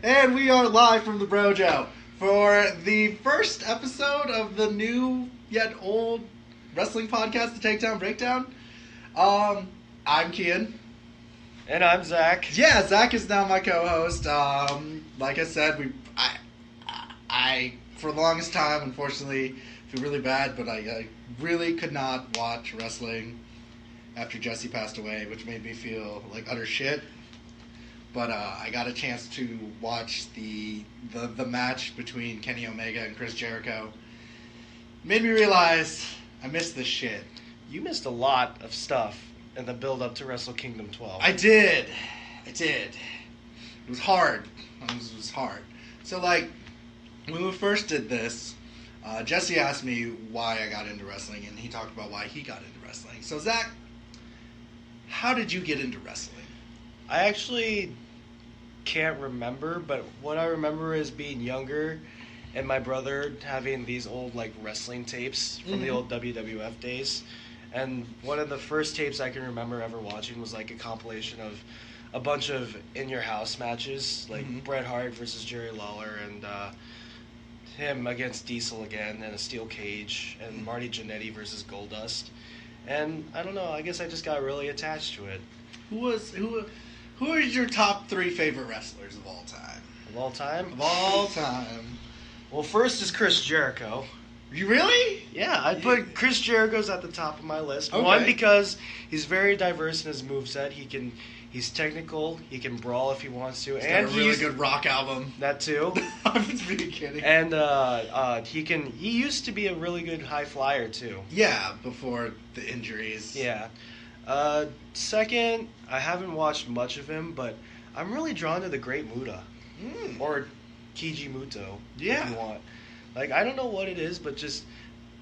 And we are live from the Brojo for the first episode of the new yet old wrestling podcast, The Takedown Breakdown. I'm Kien. And I'm Zach. Yeah, Zach is now my co-host. Like I said, I for the longest time, unfortunately, feel really bad, but I really could not watch wrestling after Jesse passed away, which made me feel like utter shit. But I got a chance to watch the match between Kenny Omega and Chris Jericho. Made me realize I missed this shit. You missed a lot of stuff in the build-up to Wrestle Kingdom 12. I did. It was hard. It was hard. So, like, when we first did this, Jesse asked me why I got into wrestling, and he talked about why he got into wrestling. So, Zach, how did you get into wrestling? I actually can't remember, but what I remember is being younger and my brother having these old, like, wrestling tapes from the old WWF days. And one of the first tapes I can remember ever watching was, like, a compilation of a bunch of in-your-house matches, like Bret Hart versus Jerry Lawler and him against Diesel again in a steel cage, and Marty Jannetty versus Goldust. And I don't know, I guess I just got really attached to it. Who is your top 3 favorite wrestlers of all time? Of all time? Of all time. Well, first is Chris Jericho. You really? Yeah, I put Chris Jericho's at the top of my list. Okay. One, because he's very diverse in his moveset. He's technical. He can brawl if he wants to. He's and got a really good rock album. That too. I'm just really kidding. And he used to be a really good high flyer too. Yeah, before the injuries. Yeah. Second, I haven't watched much of him, but I'm really drawn to the Great Muta. Or Keiji Muto, if you want. Like, I don't know what it is, but just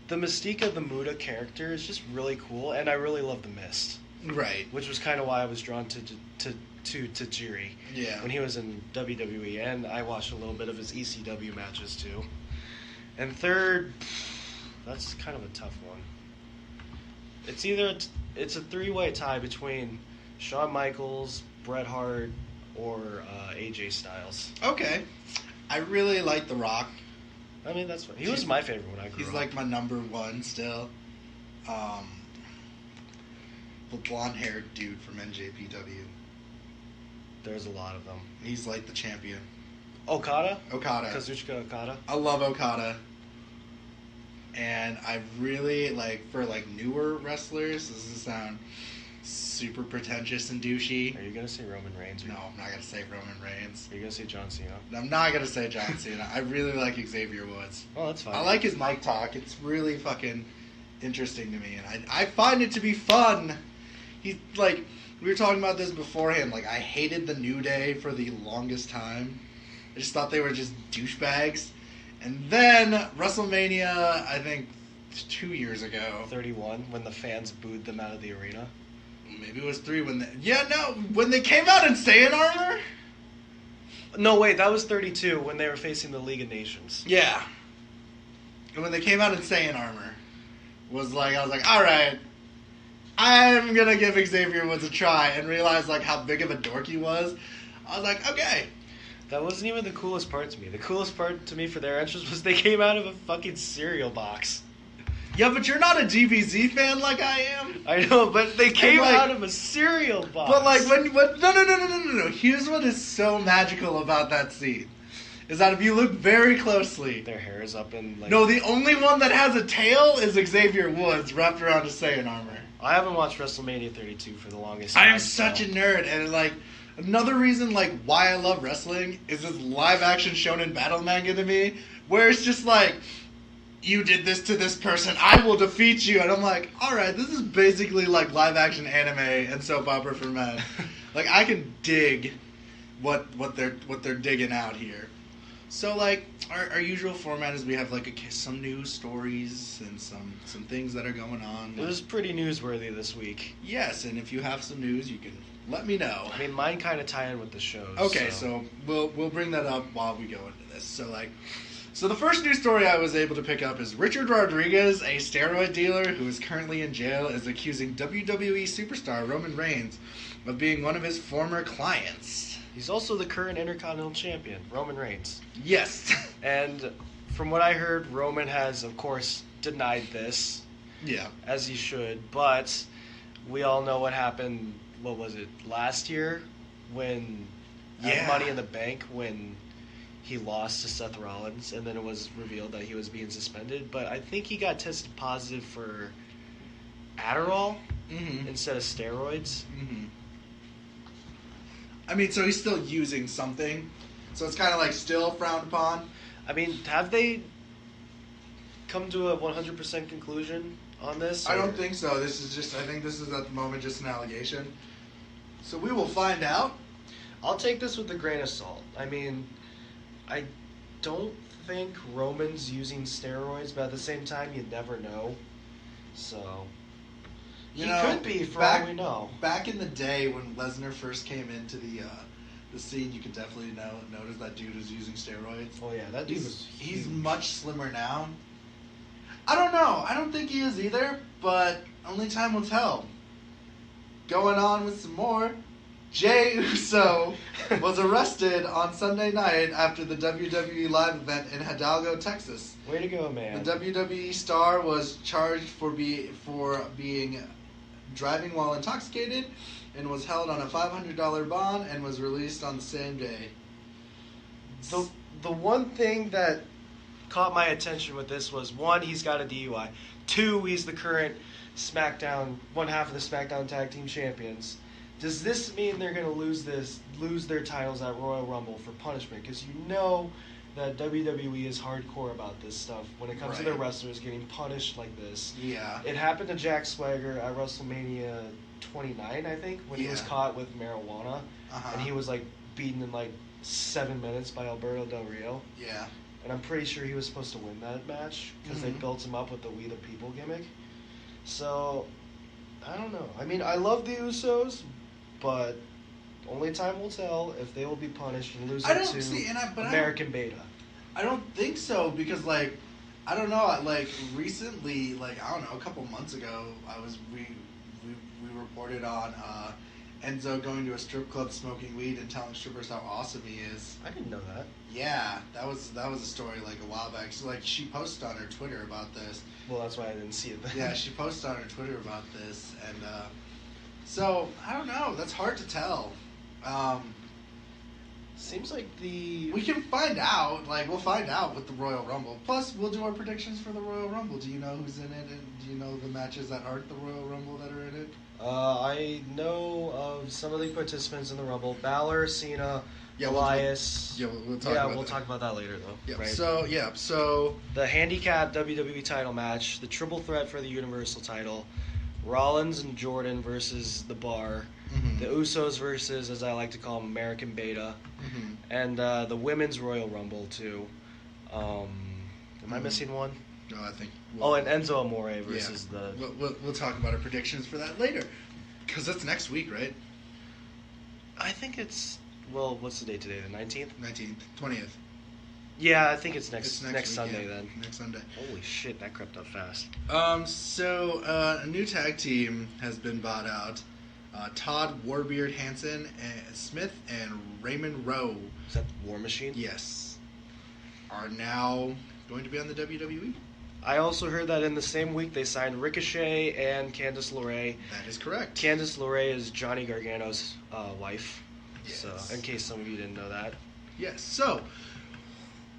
the mystique of the Muta character is just really cool, and I really love The Mist. Right. Which was kind of why I was drawn to Tajiri. Yeah. When he was in WWE, and I watched a little bit of his ECW matches too. And third, that's kind of a tough one. It's a 3-way tie between Shawn Michaels, Bret Hart, or AJ Styles. Okay. I really like The Rock. I mean, that's fine. He was my favorite when I grew up. He's like my number one still. The blonde-haired dude from NJPW. There's a lot of them. He's like the champion. Okada? Kazuchika Okada. I love Okada. And I really, like, for, like, newer wrestlers, this doesn't sound super pretentious and douchey. Are you going to say Roman Reigns? No, I'm not going to say Roman Reigns. Are you going to say John Cena? I'm not going to say John Cena. I really like Xavier Woods. Oh, that's fine. I like his mic talk. It's really fucking interesting to me. And I find it to be fun. He's, like, we were talking about this beforehand. Like, I hated the New Day for the longest time. I just thought they were just douchebags. And then WrestleMania, I think 2 years ago. 31, when the fans booed them out of the arena. Maybe it was 3 when when they came out in Saiyan armor? No, wait, that was 32 when they were facing the League of Nations. Yeah. And when they came out in Saiyan armor, I was like, alright, I'm gonna give Xavier Woods a try, and realize like how big of a dork he was. I was like, okay. That wasn't even the coolest part to me. The coolest part to me for their entrance was they came out of a fucking cereal box. Yeah, but you're not a DBZ fan like I am. I know, but they came out of a cereal box. But like, no. Here's what is so magical about that scene. Is that if you look very closely... Their hair is up in, like... No, the only one that has a tail is Xavier Woods wrapped around his Saiyan armor. I haven't watched WrestleMania 32 for the longest time. I am such a nerd, and like... Another reason, like, why I love wrestling is this live-action shonen battle manga to me, where it's just like, you did this to this person, I will defeat you, and I'm like, alright, this is basically like live-action anime and soap opera for men. Like, I can dig what they're digging out here. So, like, our usual format is we have, like, some news stories and some things that are going on. It was pretty newsworthy this week. Yes, and if you have some news, you can let me know. I mean, mine kind of tie in with the shows. Okay, so we'll bring that up while we go into this. So the first news story I was able to pick up is Richard Rodriguez, a steroid dealer who is currently in jail, is accusing WWE superstar Roman Reigns of being one of his former clients. He's also the current Intercontinental Champion, Roman Reigns. Yes. And from what I heard, Roman has, of course, denied this. Yeah. As he should, but we all know what happened, what was it, last year? When, at Money in the Bank, when he lost to Seth Rollins, and then it was revealed that he was being suspended. But I think he got tested positive for Adderall instead of steroids. Mm-hmm. I mean, so he's still using something. So it's kind of like still frowned upon. I mean, have they come to a 100% conclusion on this? I don't think so. I think this is at the moment just an allegation. So we will find out. I'll take this with a grain of salt. I mean, I don't think Roman's using steroids, but at the same time, you never know. So, he could be, for all we know. Back in the day when Lesnar first came into the scene, you could definitely notice that dude was using steroids. Oh yeah, that dude was huge. He's much slimmer now. I don't know. I don't think he is either, but only time will tell. Going on with some more, Jey Uso was arrested on Sunday night after the WWE live event in Hidalgo, Texas. Way to go, man. The WWE star was charged for driving while intoxicated and was held on a $500 bond and was released on the same day. The one thing that caught my attention with this was, one, he's got a DUI. Two, he's the current one half of the SmackDown Tag Team Champions. Does this mean they're going to lose their titles at Royal Rumble for punishment? Because you know that WWE is hardcore about this stuff when it comes to their wrestlers getting punished like this. Yeah. It happened to Jack Swagger at WrestleMania 29, I think, when he was caught with marijuana. And he was beaten in 7 minutes by Alberto Del Rio. Yeah. And I'm pretty sure he was supposed to win that match because they built him up with the We the People gimmick. So, I don't know. I mean, I love the Usos, but only time will tell if they will be punished and lose it to American Beta. I don't think so because, I don't know. Recently, I don't know, a couple months ago, we reported on Enze going to a strip club smoking weed and telling strippers how awesome he is. I didn't know that. Yeah, that was a story a while back. So she posted on her Twitter about this. Well, that's why I didn't see it then. Yeah, she posted on her Twitter about this, and so I don't know. That's hard to tell. Seems like we can find out. We'll find out with the Royal Rumble. Plus, we'll do our predictions for the Royal Rumble. Do you know who's in it, and do you know the matches that aren't the Royal Rumble that are in it? I know of some of the participants in the Rumble: Balor, Cena, Elias. We'll talk about that later, though. Yeah. Right? So the handicap WWE title match, the triple threat for the Universal title, Rollins and Jordan versus The Bar, the Usos versus, as I like to call them, American Beta, and the Women's Royal Rumble too. Am I missing one? No, I think. And Enzo Amore versus the. We'll talk about our predictions for that later, because that's next week, right? I think it's. Well, what's the date today? The 19th? 19th, 20th. Yeah, I think it's next week, Sunday then. Next Sunday. Holy shit, that crept up fast. So a new tag team has been bought out. Todd Warbeard Hansen Smith and Raymond Rowe. Is that War Machine? Yes. Are now going to be on the WWE. I also heard that in the same week they signed Ricochet and Candice LeRae. That is correct. Candice LeRae is Johnny Gargano's wife. Yes. So, in case some of you didn't know that. Yes. So,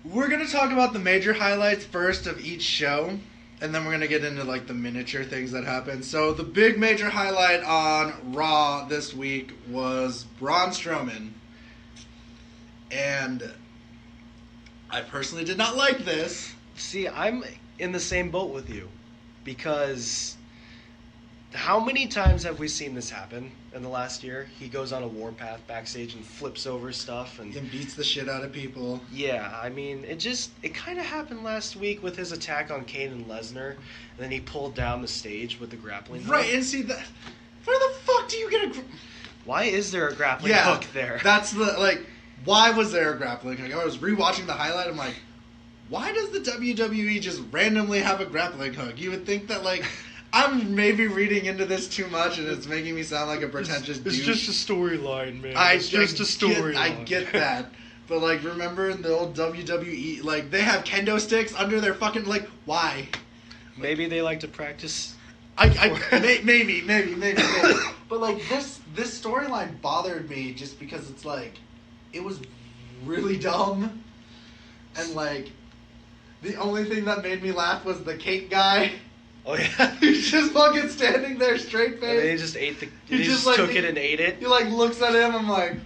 we're going to talk about the major highlights first of each show, and then we're going to get into the miniature things that happened. So, the big major highlight on Raw this week was Braun Strowman. And I personally did not like this. See, I'm in the same boat with you, because how many times have we seen this happen in the last year? He goes on a warpath backstage and flips over stuff and beats the shit out of people. Yeah, I mean, it kind of happened last week with his attack on Kane and Lesnar, and then he pulled down the stage with the grappling hook. Right, and see that. Where the fuck do you get a? Why is there a grappling hook there? That's the Why was there a grappling hook? I was rewatching the highlight. I'm like, why does the WWE just randomly have a grappling hook? You would think that I'm maybe reading into this too much, and it's making me sound like a pretentious dude. It's just a storyline, man. It's just a storyline. I get that. But, like, remember in the old WWE, like, they have kendo sticks under their fucking, like, why? Maybe they like to practice. Maybe. But, like, this storyline bothered me just because it's, like, it was really dumb. And, like, the only thing that made me laugh was the cake guy. Oh, yeah. He's just fucking standing there straight face. And he just ate the... He just took it and ate it. He, like, looks at him, I'm like...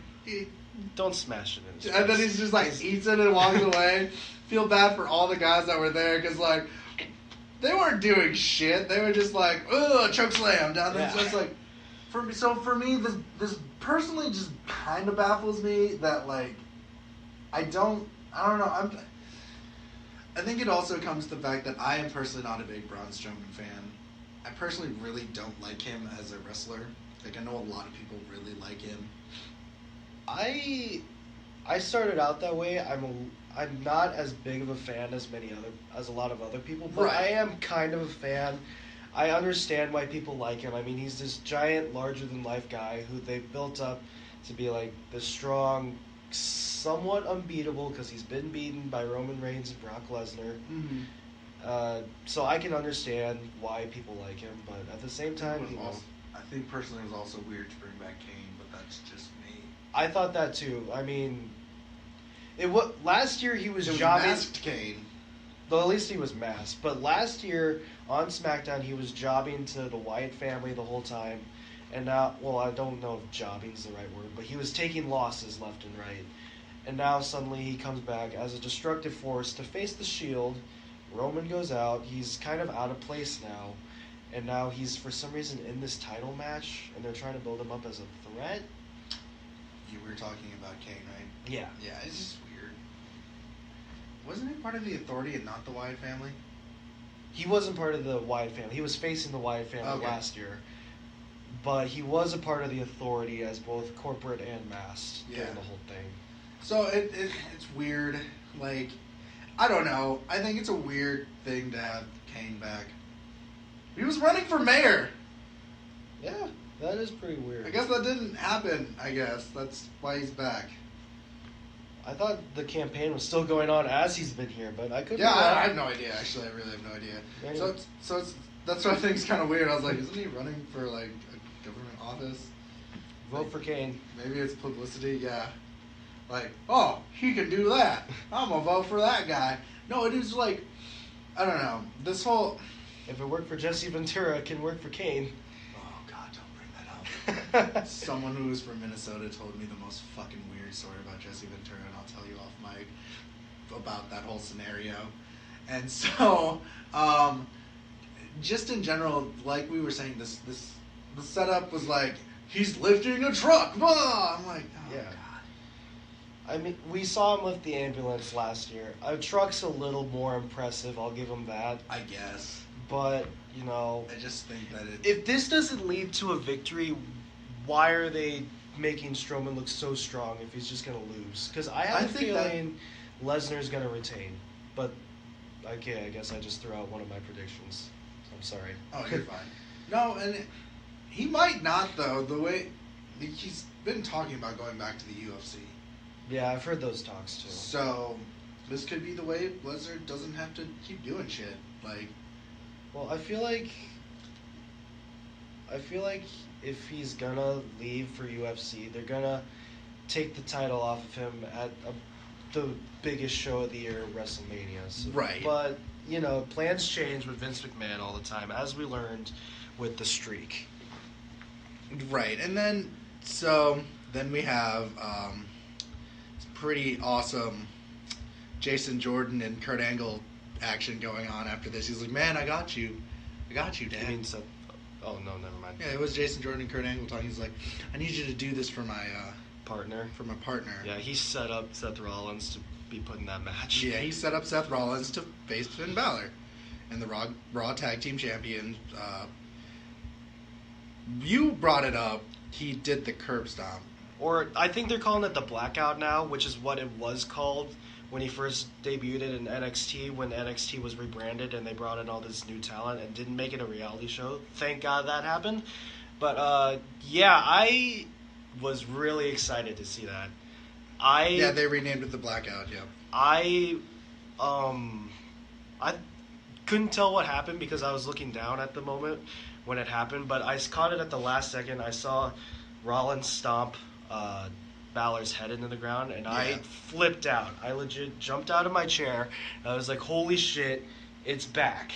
Don't smash it in his face. And then he's just, like, eats it and walks away. Feel bad for all the guys that were there, because, like... They weren't doing shit. They were just like, ugh, choke slam down there. Yeah. Just like, for me, this personally just kind of baffles me that, like, I don't know. I think it also comes to the fact that I am personally not a big Braun Strowman fan. I personally really don't like him as a wrestler. Like, I know a lot of people really like him. I started out that way. I'm not as big of a fan as a lot of other people, but right. I am kind of a fan. I understand why people like him. I mean, he's this giant, larger-than-life guy who they've built up to be, like, this strong, somewhat unbeatable, because he's been beaten by Roman Reigns and Brock Lesnar. Mm-hmm. So I can understand why people like him, but at the same time, I think personally it was also weird to bring back Kane, but that's just me. I thought that too. I mean... last year he was jobbing. Masked Kane. Though at least he was masked. But last year on SmackDown he was jobbing to the Wyatt family the whole time, and now, well, I don't know if jobbing's the right word, but he was taking losses left and right. And now suddenly he comes back as a destructive force to face the Shield. Roman goes out. He's kind of out of place now, and now he's for some reason in this title match, and they're trying to build him up as a threat. You were talking about Kane, right? Yeah. Yeah, it's just weird. Wasn't he part of the Authority and not the Wyatt family? He wasn't part of the Wyatt family. He was facing the Wyatt family last year. But he was a part of the Authority as both corporate and masked during the whole thing. So it's weird. Like, I don't know. I think it's a weird thing to have Kane back. He was running for mayor. Yeah, that is pretty weird. I guess that didn't happen, I guess. That's why he's back. I thought the campaign was still going on as he's been here, but I couldn't. Yeah, I have no idea. Actually, I really have no idea. Anyway. So that's what I think is kind of weird. I was like, isn't he running for, like, a government office? Vote for Kane. Maybe it's publicity, yeah. Like, oh, he can do that. I'm going to vote for that guy. No, it is like, I don't know. This whole... If it worked for Jesse Ventura, it can work for Kane. Oh, God, don't bring that up. Someone who was from Minnesota told me the most fucking weird story about Jesse Ventura, and I'll tell you off mic about that whole scenario. And so, just in general, like we were saying, the setup was like, he's lifting a truck. Blah! I'm like, oh, yeah. God. I mean, we saw him lift the ambulance last year. A truck's a little more impressive, I'll give him that. I guess. But, you know... I just think that if this doesn't lead to a victory, why are they making Strowman look so strong if he's just going to lose? Because I have a feeling Lesnar's going to retain. But, okay, I guess I just threw out one of my predictions. I'm sorry. Oh, you're fine. No, and he might not, though. The way... He's been talking about going back to the UFC. Yeah, I've heard those talks, too. So, this could be the way Lesnar doesn't have to keep doing shit. Like... Well, I feel like if he's gonna leave for UFC, they're gonna take the title off of him at the biggest show of the year, WrestleMania. So, right. But, you know, plans change with Vince McMahon all the time, as we learned with the streak. Right, and then we have it's pretty awesome Jason Jordan and Kurt Angle action going on after this. He's like, man, I got you, Dad. You mean Seth? Oh, no, never mind. Yeah, it was Jason Jordan and Kurt Angle talking. He's like, I need you to do this for my partner. For my partner. Yeah, he set up Seth Rollins to be put in that match. Yeah, he set up Seth Rollins to face Finn Balor and the Raw Tag Team Champion. You brought it up. He did the curb stomp. Or I think they're calling it the Blackout now, which is what it was called when he first debuted in NXT, when NXT was rebranded and they brought in all this new talent and didn't make it a reality show. Thank God that happened. But yeah, I was really excited to see that. Yeah, they renamed it the Blackout. Yeah. I couldn't tell what happened because I was looking down at the moment when it happened, but I caught it at the last second. I saw Rollins stomp Balor's head into the ground, and I flipped out. I legit jumped out of my chair. I was like, holy shit, it's back.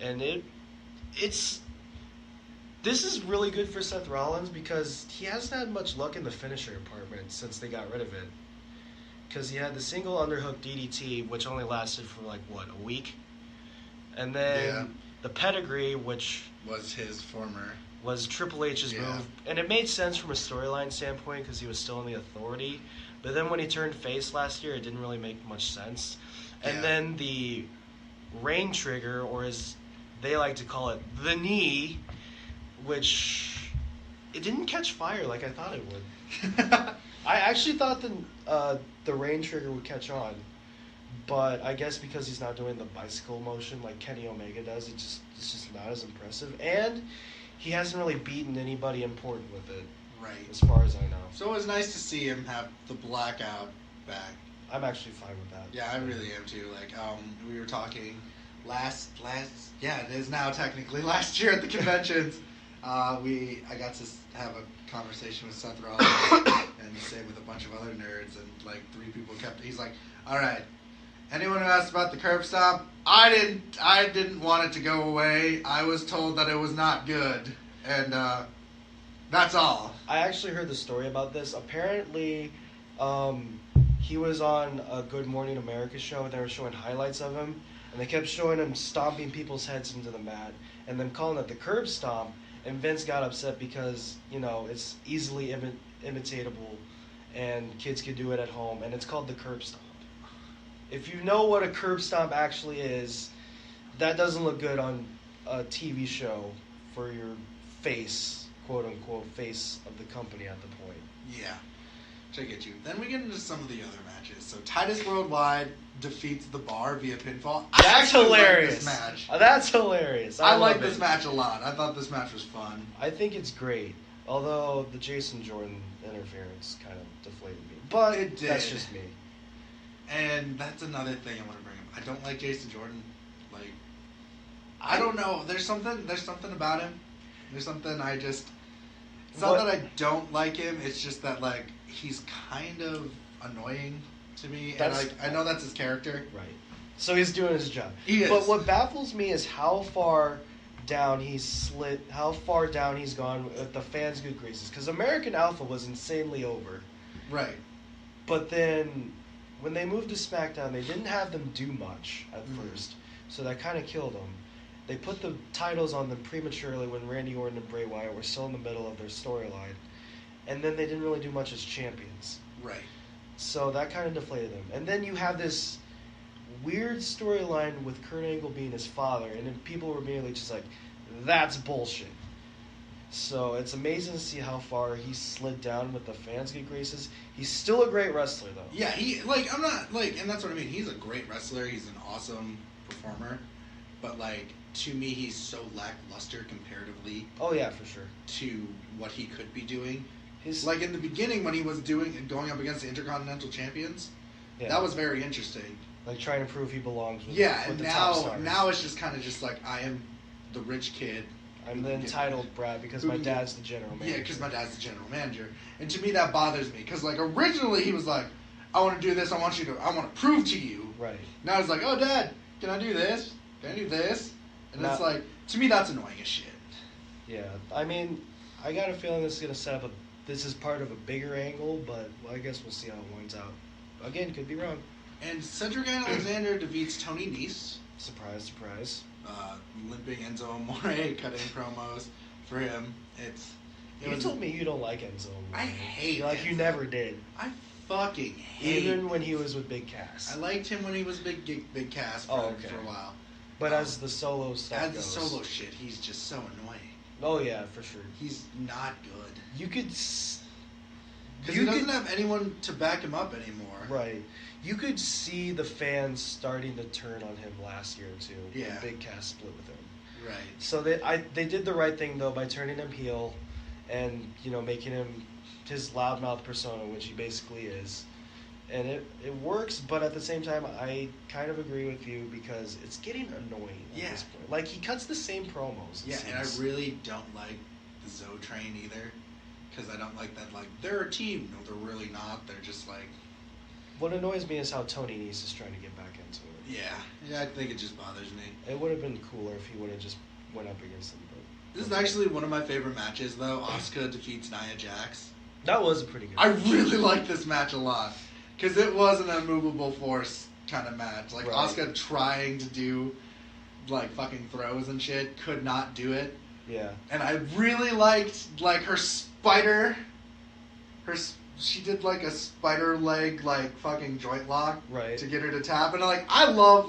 And this is really good for Seth Rollins because he hasn't had much luck in the finisher department since they got rid of it. Because he had the single underhook DDT, which only lasted for a week. And then the pedigree, which was Triple H's move. And it made sense from a storyline standpoint because he was still in the Authority. But then when he turned face last year, it didn't really make much sense. And then the Rain Trigger, or as they like to call it, the knee, which it didn't catch fire like I thought it would. I actually thought the Rain Trigger would catch on, but I guess because he's not doing the bicycle motion like Kenny Omega does, it's just not as impressive. And he hasn't really beaten anybody important with it, right? As far as I know. So it was nice to see him have the Blackout back. I'm actually fine with that. Yeah, I really am too. Like, we were talking it is now technically last year at the conventions. I got to have a conversation with Seth Rollins and the same with a bunch of other nerds, and like 3 people he's like, all right, anyone who asked about the curb stomp, I didn't want it to go away. I was told that it was not good, and that's all. I actually heard the story about this. Apparently, he was on a Good Morning America show, and they were showing highlights of him, and they kept showing him stomping people's heads into the mat, and then calling it the curb stomp. And Vince got upset because, it's easily imitatable and kids could do it at home. And it's called the curb stomp. If you know what a curb stomp actually is, that doesn't look good on a TV show for your face, quote-unquote, face of the company at the point. Yeah. I get you. Then we get into some of the other matches. So Titus Worldwide defeats The Bar via pinfall. That's hilarious. Like this match. That's hilarious. I like this match a lot. I thought this match was fun. I think it's great. Although the Jason Jordan interference kind of deflated me. But it did. That's just me. And that's another thing I want to bring up. I don't like Jason Jordan. Like, I don't know. There's something about him. There's something it's not that I don't like him. It's just that, like, he's kind of annoying to me. And, like, I know that's his character. Right. So he's doing his job. He is. But what baffles me is how far down he's gone with the fans' good graces. Because American Alpha was insanely over. Right. But then when they moved to SmackDown, they didn't have them do much at first. So that kind of killed them. They put the titles on them prematurely when Randy Orton and Bray Wyatt were still in the middle of their storyline. And then they didn't really do much as champions. Right. So that kind of deflated them. And then you have this weird storyline with Kurt Angle being his father, and then people were merely just like, that's bullshit. So it's amazing to see how far he slid down with the fans' good graces. He's still a great wrestler, though. Yeah, and that's what I mean. He's a great wrestler. He's an awesome performer. But, like, to me, he's so lackluster comparatively. Oh, yeah, for sure. To what he could be doing. Like, in the beginning, when he was going up against the Intercontinental Champions, that was very interesting. Like, trying to prove he belongs with, with the top stars. Now it's just kind of just like, I am the rich kid. I'm the entitled brat because my dad's the general manager. Yeah, because my dad's the general manager. And to me, that bothers me. Because, like, originally he was like, I want to do this, I want to prove to you. Right. Now he's like, oh, Dad, can I do this? Can I do this? And it's like, to me, that's annoying as shit. Yeah, I mean, I got a feeling this is going to set up this is part of a bigger angle, but I guess we'll see how it winds out. Again, could be wrong. And Cedric Alexander defeats Tony Nese. Surprise, surprise. Limping Enzo Amore, cutting promos for him. You told me you don't like Enzo Amore. I hate Enzo. You never did. I fucking hate Even when he was with Big Cass. I liked him when he was Big Cass for a while. But as the solo stuff goes. As the solo shit, he's just so annoying. Oh, yeah, for sure. He's not good. You could... Because he doesn't have anyone to back him up anymore. Right. You could see the fans starting to turn on him last year too. Yeah. When Big Cass split with him. Right. So they did the right thing though by turning him heel, and making him his loudmouth persona, which he basically is. And it works, but at the same time, I kind of agree with you because it's getting annoying at this point. Like, he cuts the same promos. Yeah, and I really don't like the Zoe train either, because I don't like that, like, they're a team. No, they're really not. They're just like... What annoys me is how Tony Nese is trying to get back into it. Yeah, I think it just bothers me. It would have been cooler if he would have just went up against him. But this is actually one of my favorite matches, though. Asuka defeats Nia Jax. That was a pretty good match. I really like this match a lot. Because it was an immovable force kind of match. Like, Asuka trying to do, like, fucking throws and shit, could not do it. Yeah. And I really liked, like, her spider... She did, like, a spider leg, like, fucking joint lock to get her to tap. And, like, I love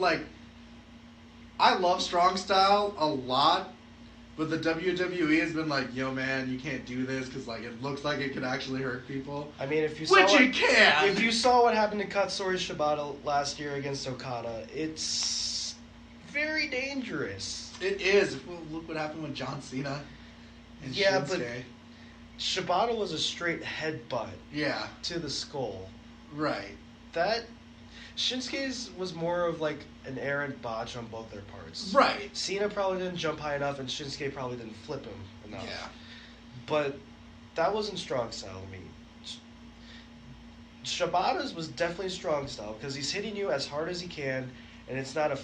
strong style a lot. But the WWE has been like, yo, man, you can't do this because, like, it looks like it could actually hurt people. I mean, if you saw what happened to Katsuri Shibata last year against Okada, it's very dangerous. It is. Well, look what happened with John Cena and Shinsuke. But Shibata was a straight headbutt. Yeah. To the skull. Right. Shinsuke's was more of like an errant botch on both their parts. Right. Cena probably didn't jump high enough, and Shinsuke probably didn't flip him enough. Yeah. But that wasn't strong style to me. Shibata's was definitely strong style because he's hitting you as hard as he can, and it's not a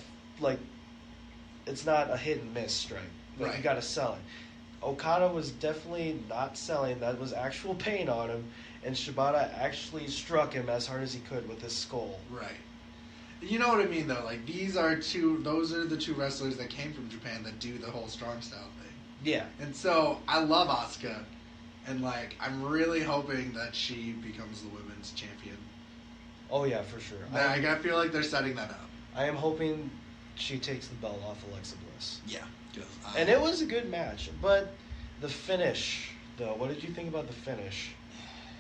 hit and miss strike. Like, you got to sell it. Okada was definitely not selling. That was actual pain on him. And Shibata actually struck him as hard as he could with his skull. Right. You know what I mean, though? Like, those are the two wrestlers that came from Japan that do the whole strong style thing. Yeah. And so, I love Asuka. And, like, I'm really hoping that she becomes the women's champion. Oh, yeah, for sure. I feel like they're setting that up. I am hoping she takes the belt off Alexa Bliss. Yeah. And it was a good match. But the finish, though, what did you think about the finish?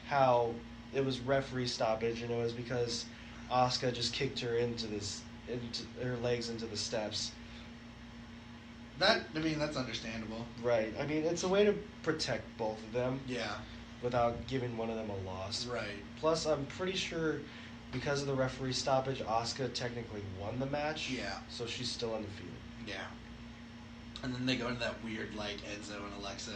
How it was referee stoppage, and it was because Asuka just kicked her into her legs into the steps. That's understandable. Right. I mean, it's a way to protect both of them. Yeah. Without giving one of them a loss. Right. Plus, I'm pretty sure because of the referee stoppage, Asuka technically won the match. Yeah. So she's still undefeated. Yeah. And then they go into that weird, like, Enze and Alexa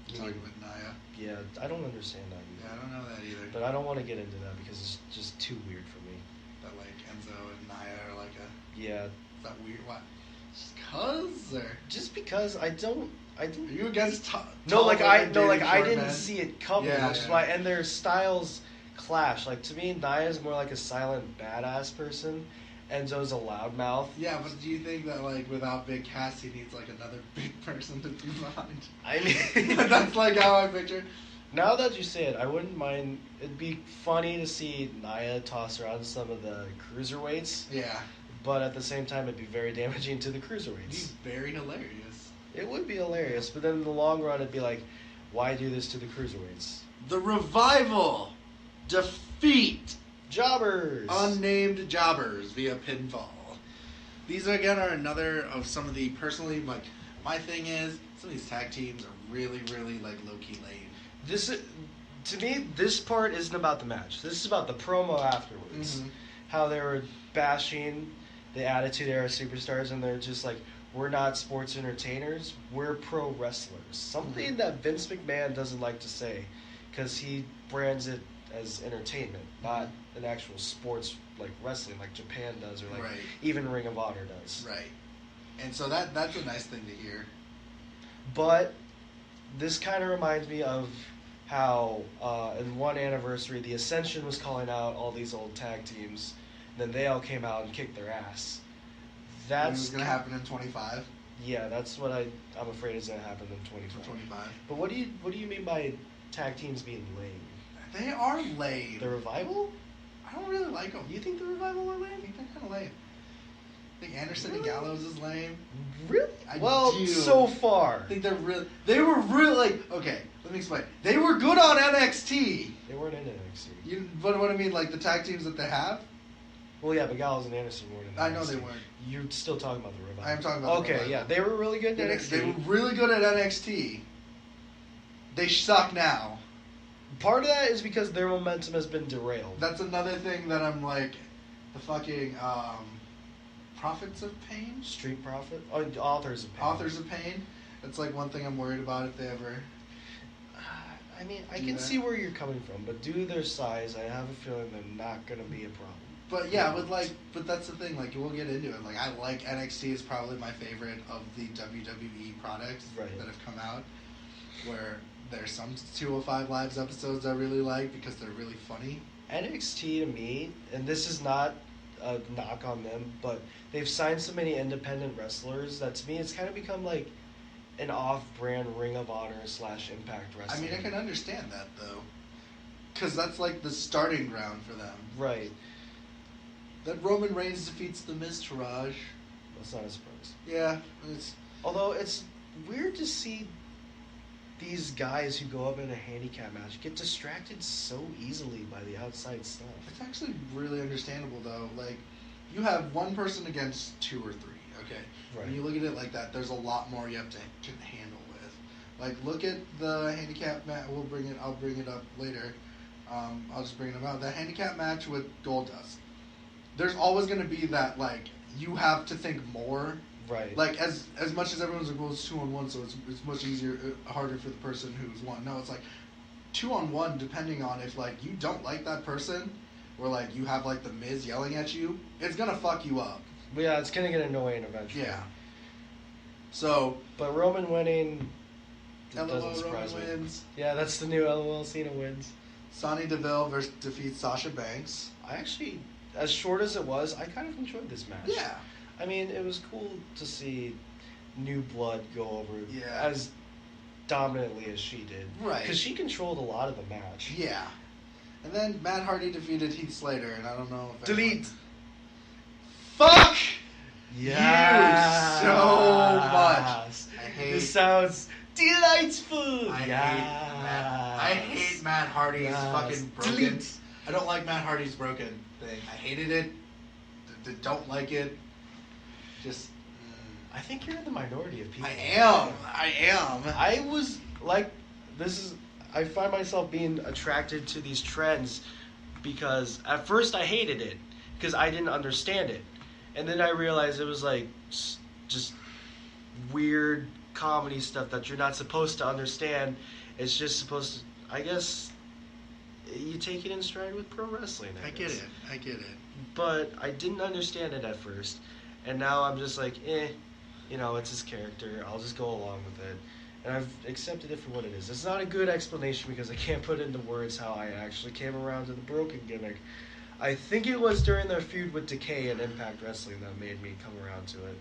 talking with Nia. Yeah, I don't understand that either. Yeah, I don't know that either. But I don't want to get into that because it's just too weird for me. That, like, Enzo and Nia are like Yeah. Is that weird? What? Just cause? Or? Just because I don't... Are you against I didn't see it coming, which is why... And their styles clash. Like, to me, Nia's more like a silent, badass person. Enzo's a loudmouth. Yeah, but do you think that, like, without Big Cass, he needs, like, another big person to be behind? I mean... That's, like, how I picture. Now that you say it, I wouldn't mind... It'd be funny to see Nia toss around some of the cruiserweights. Yeah. But at the same time, it'd be very damaging to the cruiserweights. It'd be very hilarious. It would be hilarious, but then in the long run, it'd be like, why do this to the cruiserweights? The Revival defeat Jobbers! Unnamed Jobbers via pinfall. These, again, are another of some of the, personally, like, my thing is, some of these tag teams are really, really, like, low-key lame. To me, this part isn't about the match. This is about the promo afterwards. Mm-hmm. How they were bashing the Attitude Era superstars, and they're just like, we're not sports entertainers, we're pro wrestlers. Something that Vince McMahon doesn't like to say, because he brands it as entertainment, not an actual sports, like wrestling, like Japan does, or like even Ring of Honor does. Right. And so that's a nice thing to hear. But this kind of reminds me of how in one anniversary, the Ascension was calling out all these old tag teams, and then they all came out and kicked their ass. That's going to happen in 25. Yeah, that's what I'm afraid is going to happen in 25. 25. But what do you mean by tag teams being lame? They are lame. The Revival? I don't really like them. You think the Revival are lame? I think they're kind of lame. I think Anderson and Gallows is lame. Really? I Well, do. so far. I think they were really, like, okay, let me explain. They were good on NXT. They weren't in NXT. But what I mean, like, the tag teams that they have? Well, yeah, but Gallows and Anderson weren't in NXT. I know they weren't. You're still talking about the Revival. I am talking about the Revival. Yeah, they were really good in NXT. They were really good at NXT. They suck now. Part of that is because their momentum has been derailed. That's another thing that I'm like, the fucking, Prophets of Pain? Street Profit? Oh, Authors of Pain. Authors of Pain. That's like one thing I'm worried about if they ever. I mean, I can see where you're coming from, but due to their size, I have a feeling they're not going to be a problem. But yeah, but that's the thing. Like, we'll get into it. Like, I like NXT is probably my favorite of the WWE products that have come out. Where there's some 205 Lives episodes I really like because they're really funny. NXT to me, and this is not a knock on them, but they've signed so many independent wrestlers that to me it's kind of become like an off-brand Ring of Honor / Impact Wrestling. I mean, I can understand that though, because that's like the starting ground for them. Right. That Roman Reigns defeats The Miz Taraj. That's not a surprise. Yeah, although it's weird to see these guys who go up in a handicap match get distracted so easily by the outside stuff. It's actually really understandable though. Like, you have one person against 2 or 3. Okay. Right. When you look at it like that, there's a lot more you have to handle with. Like, look at the handicap match. I'll bring it up later. I'll just bring them out. The handicap match with Goldust. There's always going to be that, like, you have to think more. Right. Like, as much as everyone's like, well, it's 2-on-1, so it's much harder for the person who's won. No, it's like 2-on-1, depending on if, like, you don't like that person, or, like, you have, like, the Miz yelling at you, it's gonna fuck you up. But yeah, it's gonna get annoying eventually. Yeah. So. But Roman winning LOL Roman wins. Yeah, that's the new LOL Cena wins. Sonya Deville defeats Sasha Banks. I actually, as short as it was, I kind of enjoyed this match. Yeah. I mean, it was cool to see new blood go over as dominantly as she did. Right. Because she controlled a lot of the match. Yeah. And then Matt Hardy defeated Heath Slater, and I don't know if Delete. Fuck yes. you so much. I hate. This sounds delightful. I hate Matt Hardy's fucking broken. Delete. I don't like Matt Hardy's broken thing. I hated it. Don't like it. Just. I think you're in the minority of people. I am. I was like, I find myself being attracted to these trends because at first I hated it because I didn't understand it. And then I realized it was like just weird comedy stuff that you're not supposed to understand. It's just supposed to, I guess, you take it in stride with pro wrestling. I get it. But I didn't understand it at first. And now I'm just like, it's his character. I'll just go along with it. And I've accepted it for what it is. It's not a good explanation because I can't put into words how I actually came around to the broken gimmick. I think it was during their feud with Decay and Impact Wrestling that made me come around to it.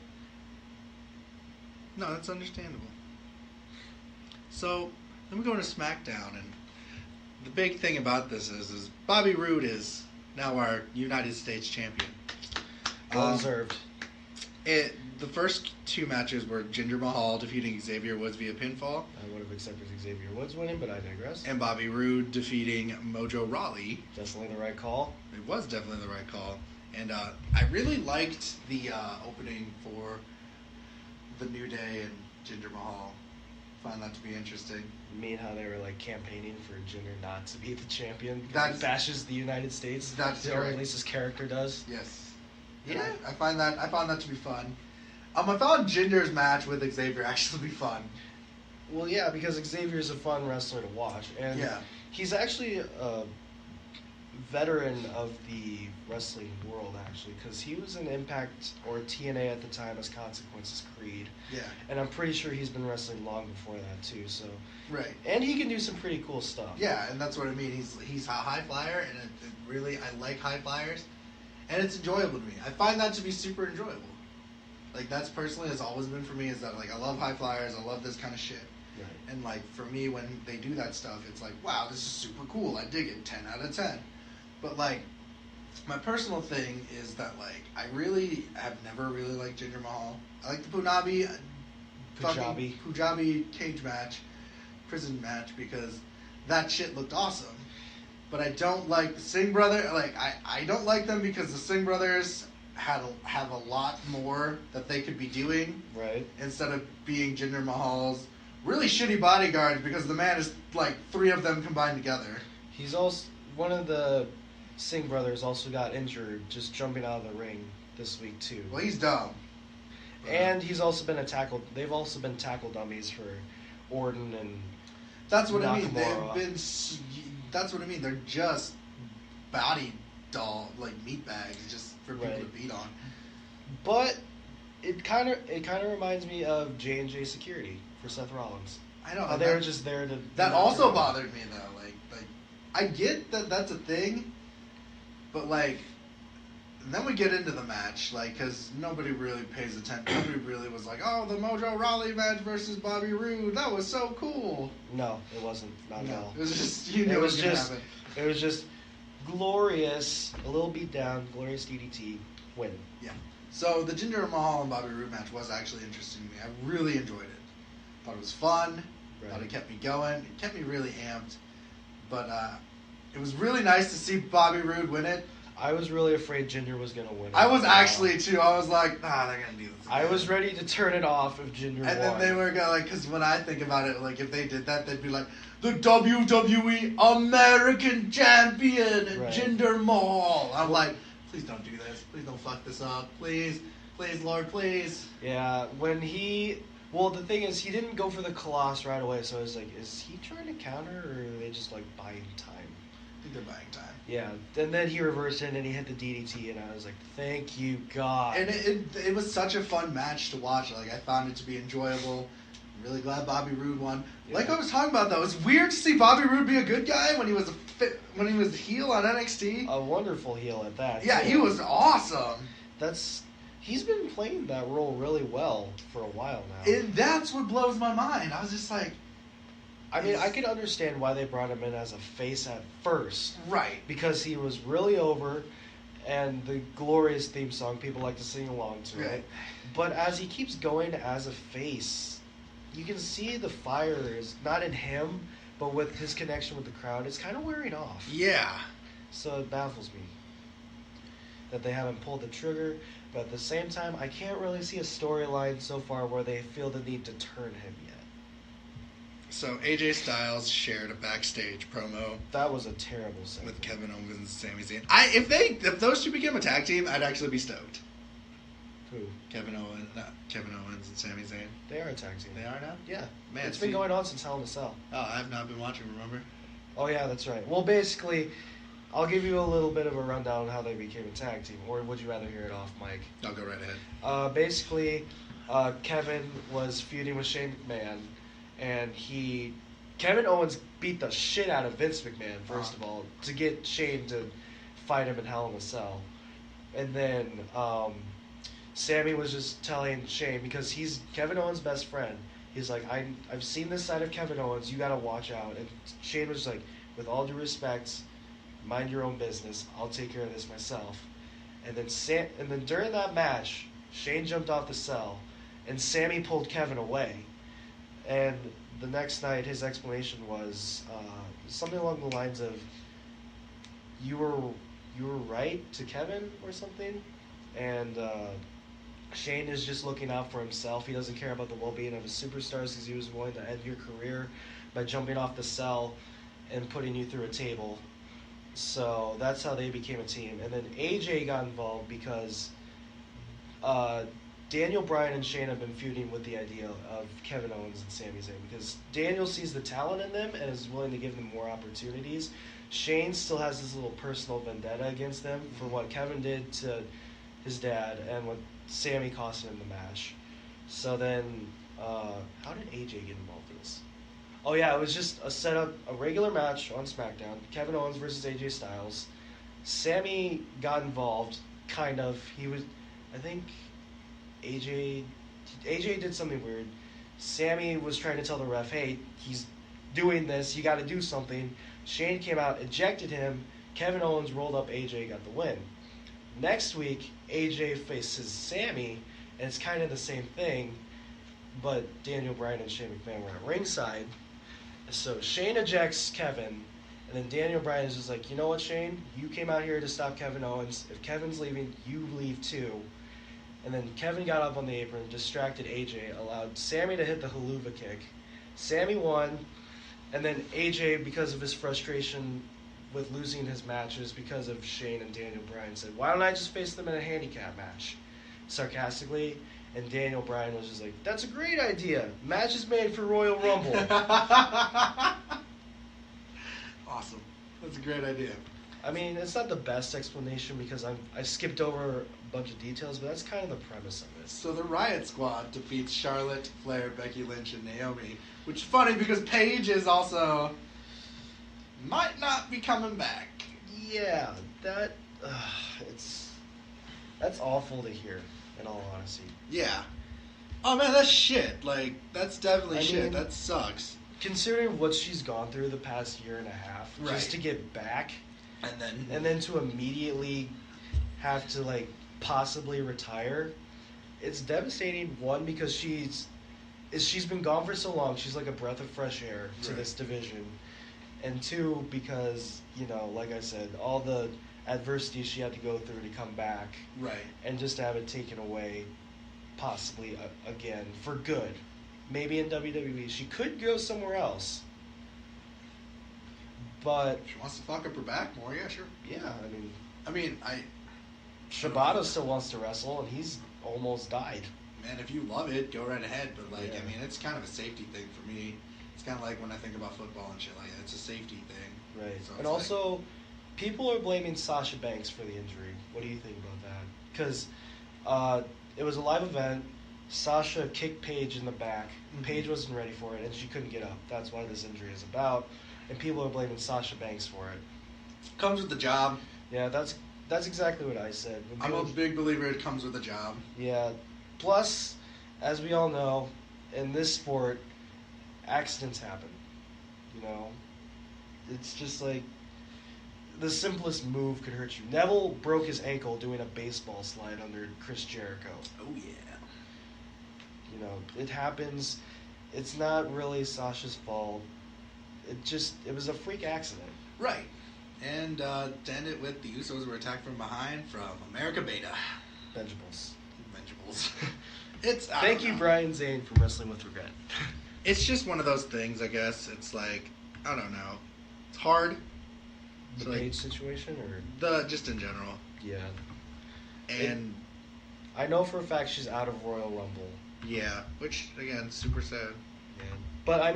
No, that's understandable. So, then we go to SmackDown, and the big thing about this is Bobby Roode is now our United States champion. Well deserved. The first 2 matches were Jinder Mahal defeating Xavier Woods via pinfall. I would have accepted Xavier Woods winning, but I digress. And Bobby Roode defeating Mojo Rawley. Definitely the right call. It was definitely the right call. And I really liked the opening for the New Day and Jinder Mahal. Found that to be interesting. You mean how they were like campaigning for Jinder not to be the champion? That he bashes the United States. That's or at least his character does. Yes. Yeah. I found that to be fun. I found Jinder's match with Xavier actually be fun. Well, yeah, because Xavier's a fun wrestler to watch, and he's actually a veteran of the wrestling world, actually, because he was in Impact or TNA at the time as Consequences Creed. Yeah. And I'm pretty sure he's been wrestling long before that too. So. Right. And he can do some pretty cool stuff. Yeah, and that's what I mean. He's a high flyer, and it really I like high flyers, and it's enjoyable to me. I find that to be super enjoyable. Like, that's personally has always been for me, is that, like, I love high flyers, I love this kind of shit. Right. And, like, for me, when they do that stuff, it's like, wow, this is super cool, I dig it, 10 out of 10. But, like, My personal thing is that, like, I really have never really liked Jinder Mahal. I like the Punjabi cage match, prison match, because that shit looked awesome. But I don't like the Singh brother. Like, I don't like them because the Singh brothers have a lot more that they could be doing. Right. Instead of being Jinder Mahal's really shitty bodyguards, because the man is like 3 of them combined together. He's also one of the Singh brothers also got injured just jumping out of the ring this week too. Well, he's dumb. And he's also been they've also been tackle dummies for Orton and that's what Nakamura. I mean. That's what I mean. They're just body doll, like meat bags, just for people to beat on. But it kind of reminds me of J&J Security for Seth Rollins. I know. They were just there to. That also bothered me though. Like I get that that's a thing, but like. And then we get into the match, like, because nobody really pays attention. Nobody really was like, oh, the Mojo Rawley match versus Bobby Roode. That was so cool. No, it wasn't. Not at all. It was just, you knew it was going to happen. It was just glorious, a little beat down, glorious DDT, win. Yeah. So the Jinder Mahal and Bobby Roode match was actually interesting to me. I really enjoyed it. Thought it was fun. Thought it kept me going. It kept me really amped. But it was really nice to see Bobby Roode win it. I was really afraid Jinder was going to win it. I was actually, too. I was like, they're going to do this again. I was ready to turn it off if Jinder won. And then they were going, like, because when I think about it, like, if they did that, they'd be like, the WWE American Champion, Jinder Mahal. I'm like, please don't do this. Please don't fuck this up. Please. Please, Lord, please. Yeah, well, the thing is, he didn't go for the Colossus right away, so I was like, is he trying to counter, or are they just, like, buying time? I think they're buying time. Yeah, and then he reversed it and he hit the DDT, and I was like, thank you, God. And it was such a fun match to watch. Like, I found it to be enjoyable. I'm really glad Bobby Roode won. Yeah. Like I was talking about, though, it's weird to see Bobby Roode be a good guy when he was a heel on NXT. A wonderful heel at that. Yeah, he was awesome. He's been playing that role really well for a while now. And that's what blows my mind. I was just like... I mean, I could understand why they brought him in as a face at first. Right. Because he was really over, and the glorious theme song, people like to sing along to it. But as he keeps going as a face, you can see the fire is not in him, but with his connection with the crowd, it's kind of wearing off. Yeah. So it baffles me that they haven't pulled the trigger, but at the same time, I can't really see a storyline so far where they feel the need to turn him yet. So AJ Styles shared a backstage promo. That was a terrible segment. With Kevin Owens and Sami Zayn. If those two became a tag team, I'd actually be stoked. Who? Kevin Owens and Sami Zayn. They are a tag team. They are now? Yeah. Man, it's been going on since Hell in a Cell. Oh, I've not been watching, remember? Oh yeah, that's right. Well, basically, I'll give you a little bit of a rundown on how they became a tag team, or would you rather hear it off mic? I'll go right ahead. Basically, Kevin was feuding with Shane McMahon. And Kevin Owens beat the shit out of Vince McMahon, first of all, to get Shane to fight him in Hell in a Cell. And then Sammy was just telling Shane, because he's Kevin Owens' best friend, he's like, I've seen this side of Kevin Owens, you gotta watch out. And Shane was like, with all due respect, mind your own business, I'll take care of this myself. And then during that match, Shane jumped off the cell, and Sammy pulled Kevin away. And the next night, his explanation was something along the lines of, "You were right to Kevin" or something. And Shane is just looking out for himself. He doesn't care about the well-being of his superstars because he was willing to end your career by jumping off the cell and putting you through a table. So that's how they became a team. And then AJ got involved because Daniel Bryan and Shane have been feuding with the idea of Kevin Owens and Sami Zayn because Daniel sees the talent in them and is willing to give them more opportunities. Shane still has this little personal vendetta against them for what Kevin did to his dad and what Sami cost him in the match. So then, how did AJ get involved in this? Oh yeah, it was just a regular match on SmackDown. Kevin Owens versus AJ Styles. Sami got involved, kind of. I think AJ did something weird. Sammy was trying to tell the ref, hey, he's doing this, you got to do something. Shane came out, ejected him. Kevin Owens rolled up AJ, got the win. Next week, AJ faces Sammy, and it's kind of the same thing, but Daniel Bryan and Shane McMahon were at ringside. So Shane ejects Kevin, and then Daniel Bryan is just like, you know what, Shane? You came out here to stop Kevin Owens. If Kevin's leaving, you leave too. And then Kevin got up on the apron, distracted AJ, allowed Sammy to hit the haluva kick. Sammy won, and then AJ, because of his frustration with losing his matches because of Shane and Daniel Bryan, said, why don't I just face them in a handicap match? Sarcastically, and Daniel Bryan was just like, that's a great idea. Match is made for Royal Rumble. Awesome. That's a great idea. I mean, it's not the best explanation because I skipped over a bunch of details, but that's kind of the premise of it. So the Riot Squad defeats Charlotte, Flair, Becky Lynch, and Naomi, which is funny because Paige is also might not be coming back. Yeah, that's awful to hear, in all honesty. Yeah. Oh man, that's shit. Like, that's definitely shit. mean, That sucks. Considering what she's gone through the past year and a half, Right. just to get back, And then to immediately have to like possibly retire, it's devastating. One, because she's been gone for so long, she's like a breath of fresh air to this division, and two, because like I said, all the adversity she had to go through to come back, right, and just to have it taken away, possibly again for good. Maybe in WWE, she could go somewhere else. But she wants to fuck up her back more. Yeah, sure. Yeah, Shibata still wants to wrestle, and he's almost died. Man, if you love it, go right ahead. But like, Yeah. it's kind of a safety thing for me. It's kind of like when I think about football and shit like that. It's a safety thing. Right. So And also, people are blaming Sasha Banks for the injury. What do you think about that? Because it was a live event. Sasha kicked Paige in the back. Mm-hmm. Paige wasn't ready for it, and she couldn't get up. That's why this injury is about. And people are blaming Sasha Banks for it. Comes with the job. Yeah, that's exactly what I said. When I'm a people- big believer it comes with a job. Yeah. Plus, as we all know, in this sport, accidents happen. It's just like the simplest move could hurt you. Neville broke his ankle doing a baseball slide under Chris Jericho. Oh yeah. It happens. It's not really Sasha's fault. It was a freak accident. Right. And to end it with, the Usos were attacked from behind from America Beta. Vengeables. Thank you, Brian Zane, for wrestling with regret. It's just one of those things, I guess. It's like, I don't know. It's hard. The So, like, Paige situation, or just in general. yeah. And I know for a fact she's out of Royal Rumble. yeah, which again, super sad. Yeah. But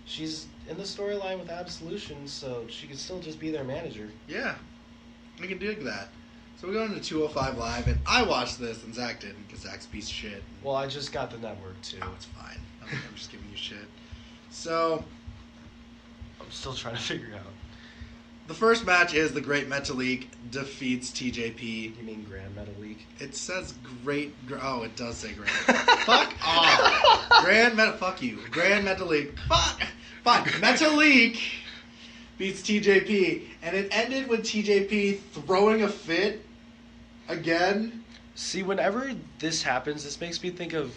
she's in the storyline with Absolution, so she could still just be their manager. Yeah, I can dig that. So we go into 205 Live, and I watched this, and Zach didn't, because Zach's a piece of shit. Well, I just got the network too. Oh, it's fine. I'm just giving you shit. So I'm still trying to figure out. the first match is the Great Metalik defeats TJP. You mean Grand Metal League? It says oh, it does say Grand. Fuck off. Fuck you. Grand Metalik. Fuck. Fine. Metalik beats TJP, and it ended with TJP throwing a fit again. See, whenever this happens, this makes me think of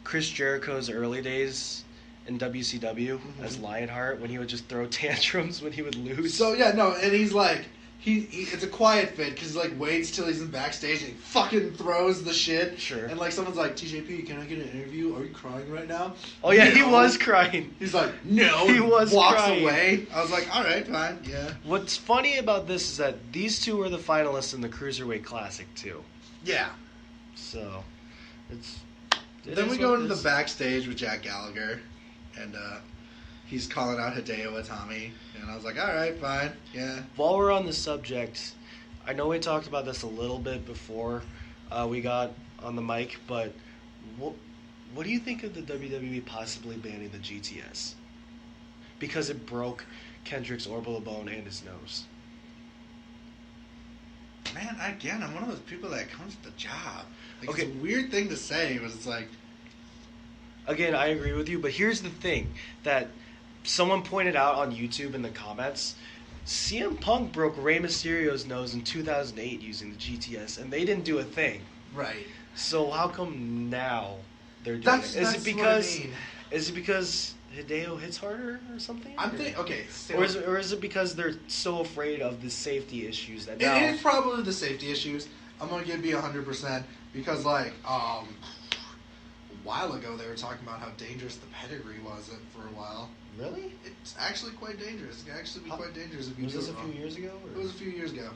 Chris Jericho's early days in WCW as Lionheart, when he would just throw tantrums when he would lose. So yeah, no, and he's like, it's a quiet fit because he like waits till he's in backstage and he fucking throws the shit. Sure. And like someone's like, TJP, can I get an interview? Are you crying right now? Oh yeah, No. he was crying. He's like, no. He was walks crying. away. I was like, all right, fine, yeah. What's funny about this is that these two are the finalists in the Cruiserweight Classic too. Yeah. So, Then we go into the backstage with Jack Gallagher, and he's calling out Hideo Itami, and I was like, all right, fine, yeah. While we're on the subject, I know we talked about this a little bit before we got on the mic, but what do you think of the WWE possibly banning the GTS? Because it broke Kendrick's orbital bone and his nose. Man, again, I'm one of those people that comes with the job. Like, Okay. It's a weird thing to say, but it's like... Again, I agree with you, but here's the thing that someone pointed out on YouTube in the comments. CM Punk broke Rey Mysterio's nose in 2008 using the GTS, and they didn't do a thing. Right. So how come now they're doing That's it? what I mean. Is it because Hideo hits harder or something? I'm thinking, okay. So Or is it because they're so afraid of the safety issues that it now... is probably the safety issues. I'm going to give you 100% because, like, a while ago they were talking about how dangerous the pedigree was for a while. Really? It's actually quite dangerous. It can actually be quite dangerous if you was do this it a wrong. few years ago? Or? It was a few years ago.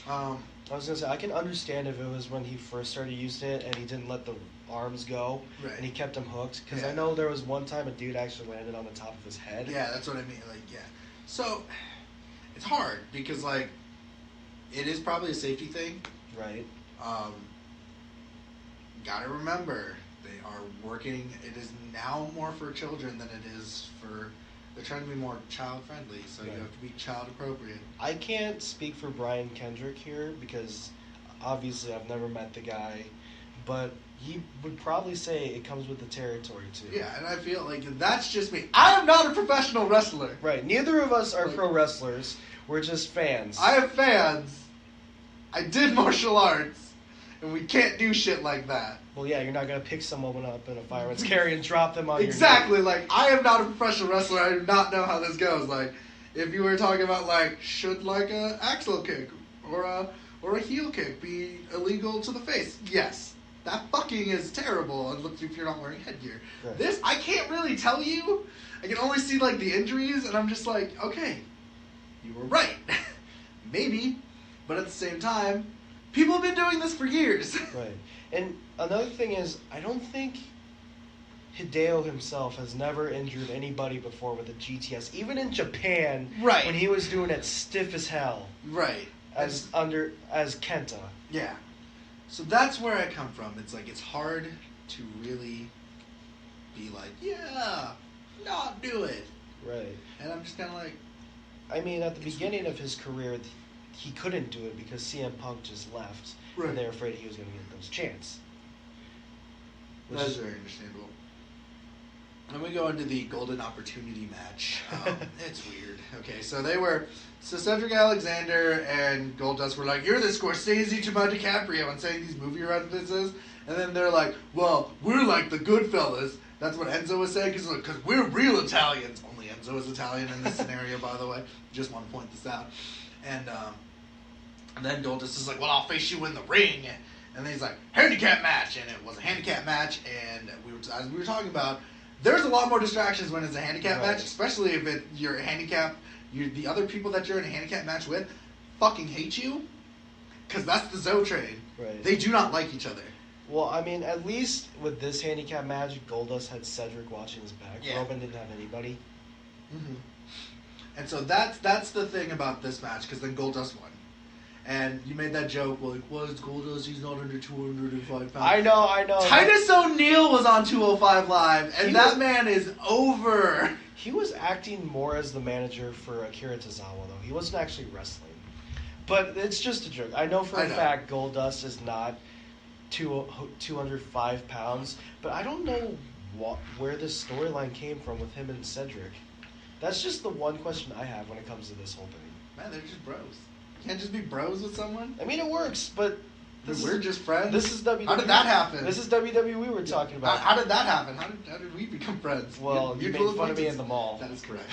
I was going to say, I can understand if it was when he first started using it and he didn't let the arms go, Right. and he kept them hooked. Because Yeah. I know there was one time a dude actually landed on the top of his head. Yeah, that's what I mean. Like, yeah. So, it's hard because, like, it is probably a safety thing. Right. Gotta remember, they are working, it is now more for children than it is for, they're trying to be more child friendly, so Right. you have to be child appropriate. I can't speak for Brian Kendrick here because obviously I've never met the guy, but he would probably say it comes with the territory too. Yeah, and I feel like that's just me. I am not a professional wrestler. Right. Neither of us are Like- pro wrestlers. We're just fans. I have fans. I did martial arts, and we can't do shit like that. Well, yeah, you're not gonna pick someone up in a fireman's carry and drop them on Exactly, your knee. like, I am not a professional wrestler, I do not know how this goes. Like, if you were talking about, like, should, like, a axle kick or a heel kick be illegal to the face? Yes. That fucking is terrible, and look if you're not wearing headgear. Right. This, I can't really tell you. I can only see, like, the injuries, and I'm just like, okay, you were right. Maybe, but at the same time, people have been doing this for years. Right. And another thing is, I don't think Hideo himself has never injured anybody before with a GTS. Even in Japan, Right. when he was doing it stiff as hell, Right. as Kenta. Yeah. So that's where I come from. It's like, it's hard to really be like, yeah, not do it. Right. And I'm just kind of like, I mean, at the beginning of his career, he couldn't do it because CM Punk just left, Right. and they were afraid he was going to get those chance. Which that's is- very understandable. And we go into the Golden Opportunity match. It's weird. Okay, so Cedric Alexander and Goldust were like, you're the Scorsese to my DiCaprio, and saying these movie references. And then they're like, well, we're like the Goodfellas. That's what Enzo was saying, because we're real Italians. Only Enzo is Italian in this scenario, by the way. Just want to point this out. And then Goldust is like, well, I'll face you in the ring. And then he's like, handicap match. And it was a handicap match. And as we were talking about, there's a lot more distractions when it's a handicap Right. match, especially if you're a handicap. The other people that you're in a handicap match with fucking hate you. Because that's the Zoe train. Right. They do not like each other. Well, I mean, at least with this handicap match, Goldust had Cedric watching his back. Yeah. Roman didn't have anybody. Mm-hmm. And so that's the thing about this match, because then Goldust won. And you made that joke, well, like, what is Goldust? He's not under 205 pounds. I know. Titus O'Neil was on 205 Live, and that man is over. He was acting more as the manager for Akira Tozawa, though. He wasn't actually wrestling. But it's just a joke. I know for a fact Goldust is not 205 pounds, but I don't know where this storyline came from with him and Cedric. That's just the one question I have when it comes to this whole thing. Man, they're just bros. You can't just be bros with someone? I mean, it works, but We're just friends? This is WWE. How did that happen? This is WWE we're talking about. How did that happen? How did we become friends? Well, you made fun of me in the mall. That is correct.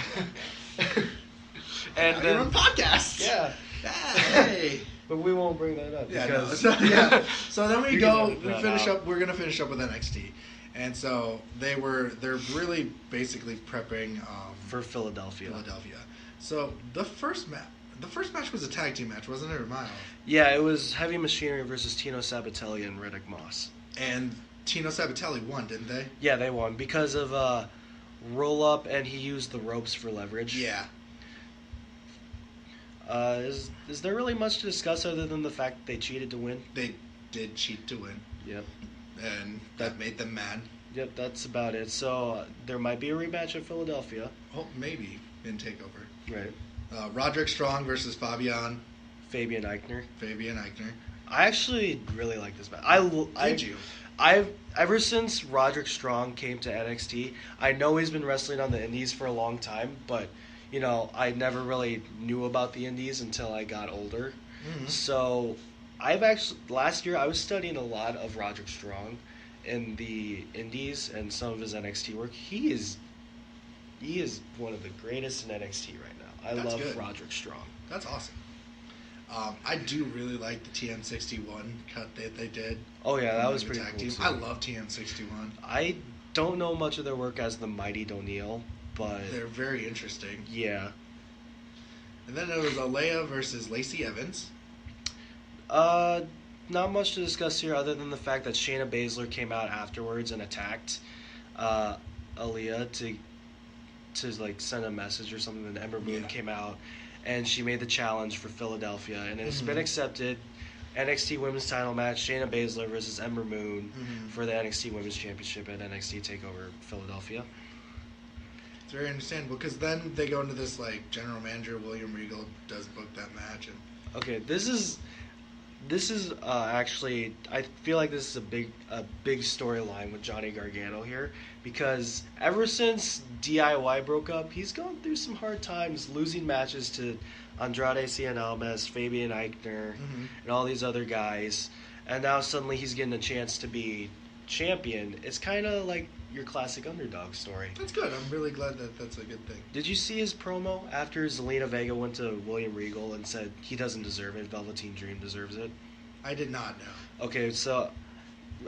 And you're on podcast. Yeah. Hey. But we won't bring that up. Yeah, because no. So then we You go. can We edit finish that out. up. We're gonna finish up with NXT, and so they're really basically prepping for Philadelphia. So the first match was a tag team match, wasn't it, or Miles? Yeah, it was Heavy Machinery versus Tino Sabatelli and Riddick Moss. And Tino Sabatelli won, didn't they? Yeah, they won because of roll up, and he used the ropes for leverage. Yeah. Is there really much to discuss other than the fact that they cheated to win? They did cheat to win. Yep. And that made them mad. Yep, that's about it. So there might be a rematch at Philadelphia. Oh, maybe in TakeOver. Right. Roderick Strong versus Fabian Eichner. I actually really like this match. Did you? I've ever since Roderick Strong came to NXT, I know he's been wrestling on the Indies for a long time, but I never really knew about the indies until I got older. Mm-hmm. So last year I was studying a lot of Roderick Strong in the indies and some of his NXT work. He is one of the greatest in NXT right now. I love good. Roderick Strong. That's awesome. I do really like the TM61 cut that they did. Oh yeah, that was pretty cool too. I love TM61. I don't know much of their work as the Mighty D'Oneil, but they're very interesting. Yeah. And then it was Alea versus Lacey Evans. Not much to discuss here other than the fact that Shayna Baszler came out afterwards and attacked Alea to like send a message or something. And Ember Moon came out and she made the challenge for Philadelphia, and it's been accepted. NXT Women's Title match: Shayna Baszler versus Ember Moon for the NXT Women's Championship at NXT TakeOver Philadelphia. It's very understandable because then they go into this like general manager William Regal does book that match. And okay, this is actually, I feel like this is a big storyline with Johnny Gargano here, because ever since DIY broke up, he's gone through some hard times, losing matches to Andrade Cien Almas, Fabian Eichner, and all these other guys, and now suddenly he's getting a chance to be champion. It's kind of like your classic underdog story. That's good. I'm really glad that that's a good thing. Did you see his promo after Zelina Vega went to William Regal and said he doesn't deserve it, Velveteen Dream deserves it? I did not know. Okay, so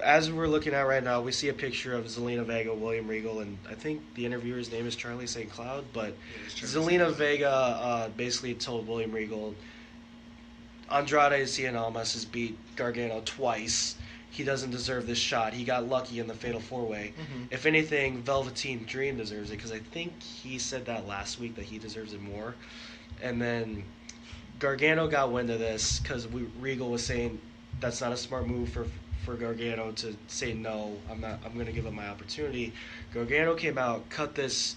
as we're looking at right now, we see a picture of Zelina Vega, William Regal, and I think the interviewer's name is Charlie St. Cloud, but Zelina Vega basically told William Regal, Andrade Cien Almas has beat Gargano twice. He doesn't deserve this shot. He got lucky in the Fatal 4-Way. If anything, Velveteen Dream deserves it, because I think he said that last week that he deserves it more. And then Gargano got wind of this because Regal was saying that's not a smart move for Gargano to say no. I'm going to give him my opportunity. Gargano came out, cut this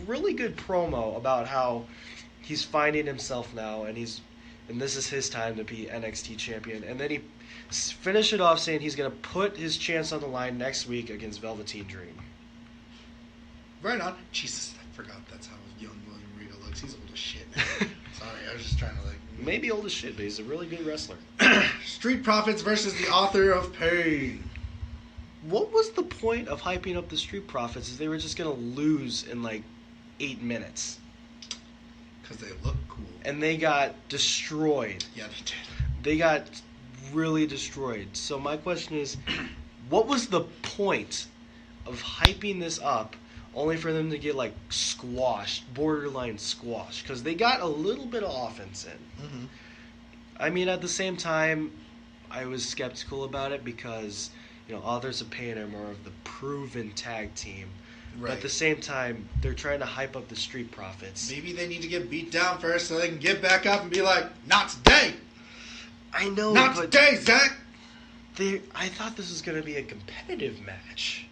really good promo about how he's finding himself now, and this is his time to be NXT champion. And then he finished it off saying he's going to put his chance on the line next week against Velveteen Dream. Right on. Jesus, I forgot that's how young William Regal looks. He's old as shit now. Sorry, I was just trying to like... Maybe old as shit, but he's a really good wrestler. Street Profits versus the Author of Pain. What was the point of hyping up the Street Profits if they were just going to lose in like 8 minutes? Because they look cool. And they got destroyed. Yeah, they did. They got really destroyed. So my question is, what was the point of hyping this up only for them to get like squashed, borderline squashed? Because they got a little bit of offense in. I mean, at the same time, I was skeptical about it because, Authors of Pain are more of the proven tag team. Right. But at the same time, they're trying to hype up the Street Profits. Maybe they need to get beat down first so they can get back up and be like, not today! I know, not today, Zach! I thought this was going to be a competitive match.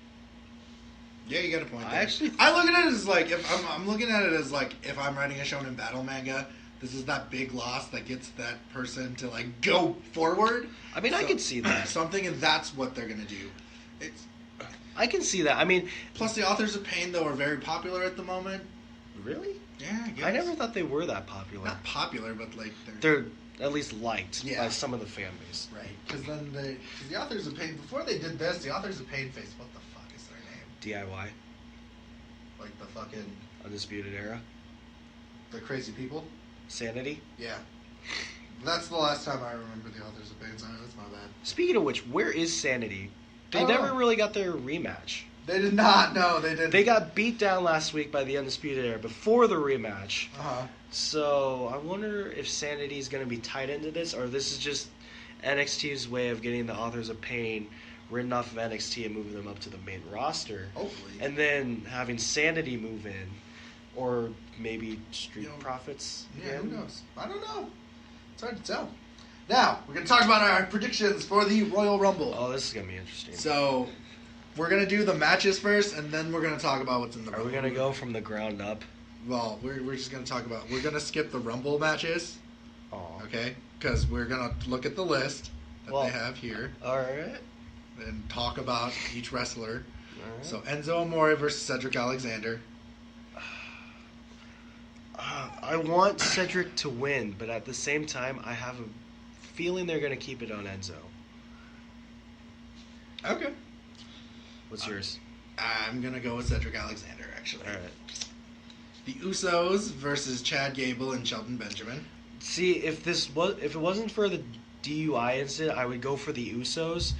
Yeah, you got a point there. I look at it as like, I'm looking at it as like, if I'm writing a Shonen Battle manga, this is that big loss that gets that person to like go forward. I mean, I could see that. Something, and that's what they're going to do. I can see that. I mean... Plus, the Authors of Pain, though, are very popular at the moment. Really? Yeah, I guess. I never thought they were that popular. Not popular, but, like, they're at least liked by some of the fan base. Right. Because then the Authors of Pain, before they did this, the Authors of Pain faced, what the fuck is their name? DIY. Like the fucking... Undisputed Era? The Crazy People? Sanity? Yeah. That's the last time I remember the Authors of Pain. Sorry, that's my bad. Speaking of which, where is Sanity? They never really got their rematch. They did not. No, they didn't. They got beat down last week by the Undisputed Era before the rematch. So I wonder if Sanity is going to be tied into this, or this is just NXT's way of getting the Authors of Pain written off of NXT and moving them up to the main roster. Hopefully. And then having Sanity move in, or maybe Street Profits. Yeah, who knows? I don't know. It's hard to tell. Now, we're going to talk about our predictions for the Royal Rumble. Oh, this is going to be interesting. So, we're going to do the matches first, and then we're going to talk about what's in the Rumble. Are we going to go from the ground up? Well, we're just going to talk about... We're going to skip the Rumble matches. Oh. Okay? Because we're going to look at the list that they have here. All right. And talk about each wrestler. All right. So, Enzo Amore versus Cedric Alexander. I want Cedric to win, but at the same time, I have a feeling they're going to keep it on Enzo. Okay. What's yours? I'm going to go with Cedric Alexander, actually. All right. The Usos versus Chad Gable and Shelton Benjamin. See, if it wasn't for the DUI incident, I would go for the Usos.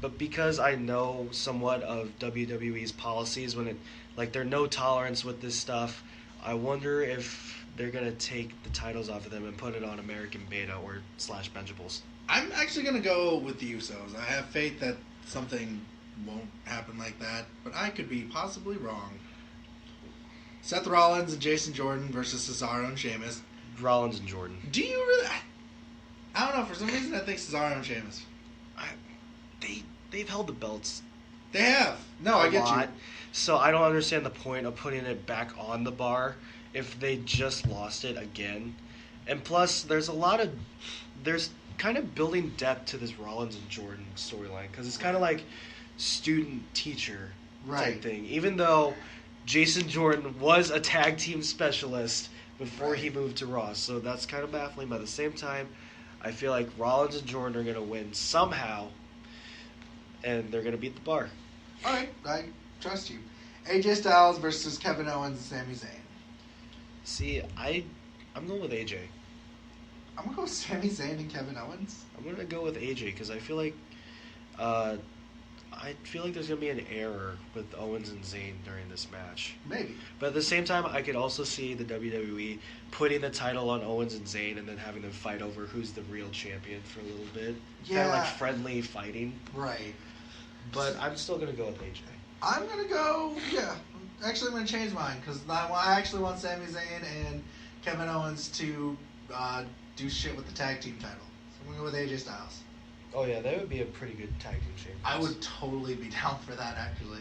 But because I know somewhat of WWE's policies when they're no tolerance with this stuff, I wonder if they're going to take the titles off of them and put it on American Beta or /Benjables. I'm actually going to go with the Usos. I have faith that something won't happen like that, but I could be possibly wrong. Seth Rollins and Jason Jordan versus Cesaro and Sheamus. Rollins and Jordan. Do you really? I don't know. For some reason, I think Cesaro and Sheamus. They've held the belts. They have. No, I get you. So I don't understand the point of putting it back on the bar if they just lost it again. And plus, there's kind of building depth to this Rollins and Jordan storyline because it's kind of like student-teacher type thing. Even though Jason Jordan was a tag team specialist before he moved to Raw, so that's kind of baffling. But at the same time, I feel like Rollins and Jordan are going to win somehow, and they're going to beat the bar. All right, I trust you. AJ Styles versus Kevin Owens and Sami Zayn. See, I'm going with AJ. I'm going to go with Sami Zayn and Kevin Owens. I'm going to go with AJ because I feel like there's going to be an error with Owens and Zayn during this match. Maybe. But at the same time, I could also see the WWE putting the title on Owens and Zayn and then having them fight over who's the real champion for a little bit. Yeah. Kind of like friendly fighting. Right. But I'm still going to go with AJ. I'm going to go, Actually, I'm going to change mine because I actually want Sami Zayn and Kevin Owens to do shit with the tag team title. So I'm going to go with AJ Styles. Oh, yeah, that would be a pretty good tag team champion. I would totally be down for that, actually.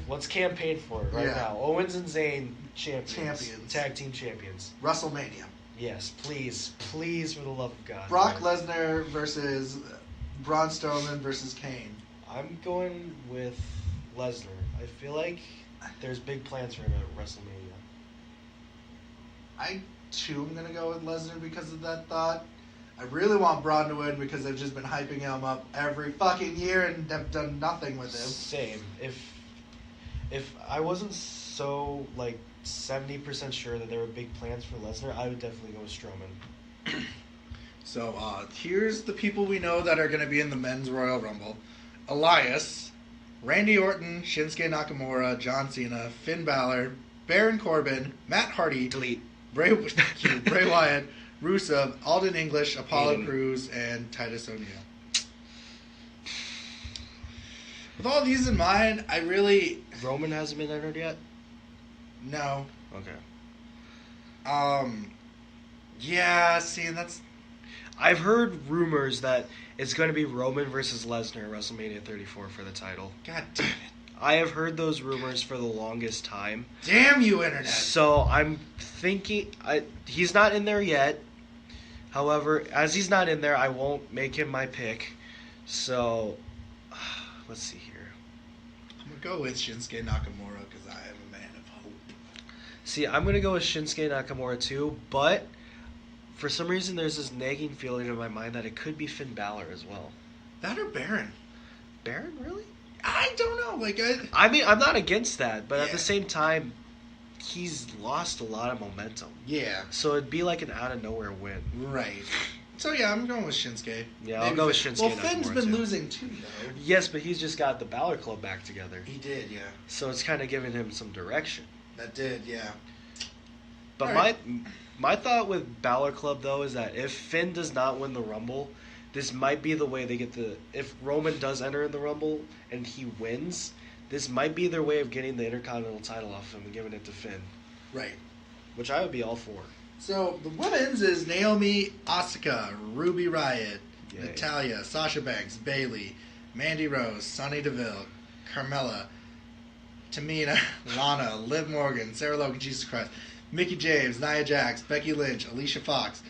Let's campaign for it now. Owens and Zayn champions. Tag team champions. WrestleMania. Yes, please, for the love of God. Brock Lesnar versus Braun Strowman versus Kane. I'm going with Lesnar. I feel like there's big plans for him at WrestleMania. I, too, am going to go with Lesnar because of that thought. I really want Braun to win because they've just been hyping him up every fucking year and have done nothing with him. Same. If I wasn't so, 70% sure that there were big plans for Lesnar, I would definitely go with Strowman. So, here's the people we know that are going to be in the Men's Royal Rumble. Elias, Randy Orton, Shinsuke Nakamura, John Cena, Finn Balor, Baron Corbin, Matt Hardy, Bray Wyatt, Rusev, Alden English, Apollo Crews, and Titus O'Neil. With all these in mind, I really... Roman hasn't been entered yet? No. Okay. Yeah, see, and that's... I've heard rumors that it's going to be Roman versus Lesnar at WrestleMania 34 for the title. God damn it. I have heard those rumors for the longest time. Damn you, Internet! So I'm thinking... he's not in there yet. However, as he's not in there, I won't make him my pick. So, let's see here. I'm going to go with Shinsuke Nakamura because I am a man of hope. See, I'm going to go with Shinsuke Nakamura too, but for some reason there's this nagging feeling in my mind that it could be Finn Balor as well. That or Baron. Baron, really? I don't know. I mean, I'm not against that, but at the same time, he's lost a lot of momentum. Yeah. So it'd be like an out-of-nowhere win. Right. So, yeah, I'm going with Shinsuke. Yeah, I'll go with Shinsuke. Well, Finn's been losing too, though. Yes, but he's just got the Balor Club back together. He did, yeah. So it's kind of giving him some direction. That did, yeah. But my thought with Balor Club, though, is that if Finn does not win the Rumble, this might be the way they get the... If Roman does enter in the Rumble and he wins... This might be their way of getting the Intercontinental title off him and giving it to Finn. Right. Which I would be all for. So, the women's is Naomi, Asuka, Ruby Riott, Yay. Natalya, Sasha Banks, Bayley, Mandy Rose, Sonya Deville, Carmella, Tamina, Lana, Liv Morgan, Sarah Logan, Jesus Christ, Mickie James, Nia Jax, Becky Lynch, Alicia Fox,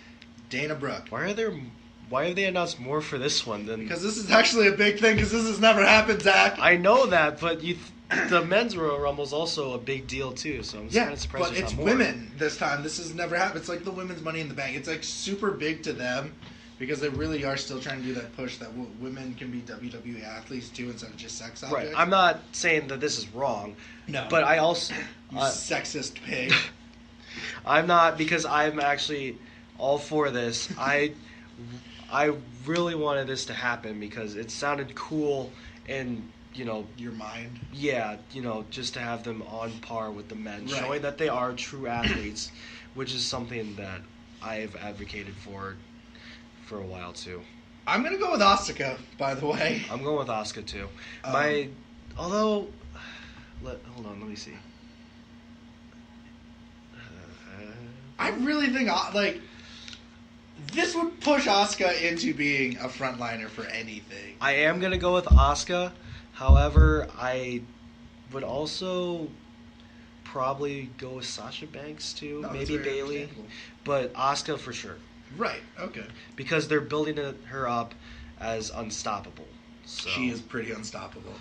Dana Brooke. Why have they announced more for this one than... Because this is actually a big thing, because this has never happened, Zach. I know that, but the men's Royal Rumble is also a big deal too. So I'm kind of surprised. But it's not more. women this time. This has never happened. It's like the women's Money in the Bank. It's like super big to them because they really are still trying to do that push that women can be WWE athletes too instead of just sex objects. Right. I'm not saying that this is wrong. No. But I also you sexist pig. I'm not, because I'm actually all for this. I really wanted this to happen because it sounded cool and, you know, your mind. Yeah, you know, just to have them on par with the men, Right. showing that they are true athletes, which is something that I've advocated for a while too. I'm gonna go with Asuka, by the way. I'm going with Asuka too. Hold on, let me see. I really think this would push Asuka into being a frontliner for anything. I am gonna go with Asuka. However, I would also probably go with Sasha Banks too, maybe Bayley, but Asuka for sure. Right. Okay. Because they're building her up as unstoppable. So, she is pretty unstoppable.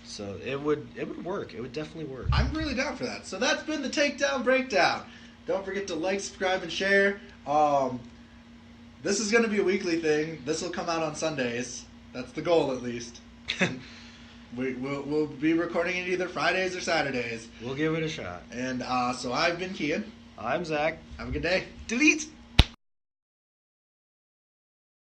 So it would work. It would definitely work. I'm really down for that. So that's been the Takedown Breakdown. Don't forget to like, subscribe, and share. This is going to be a weekly thing. This will come out on Sundays. That's the goal, at least. We'll be recording it either Fridays or Saturdays. We'll give it a shot. And so I've been Kien. I'm Zach. Have a good day. Delete.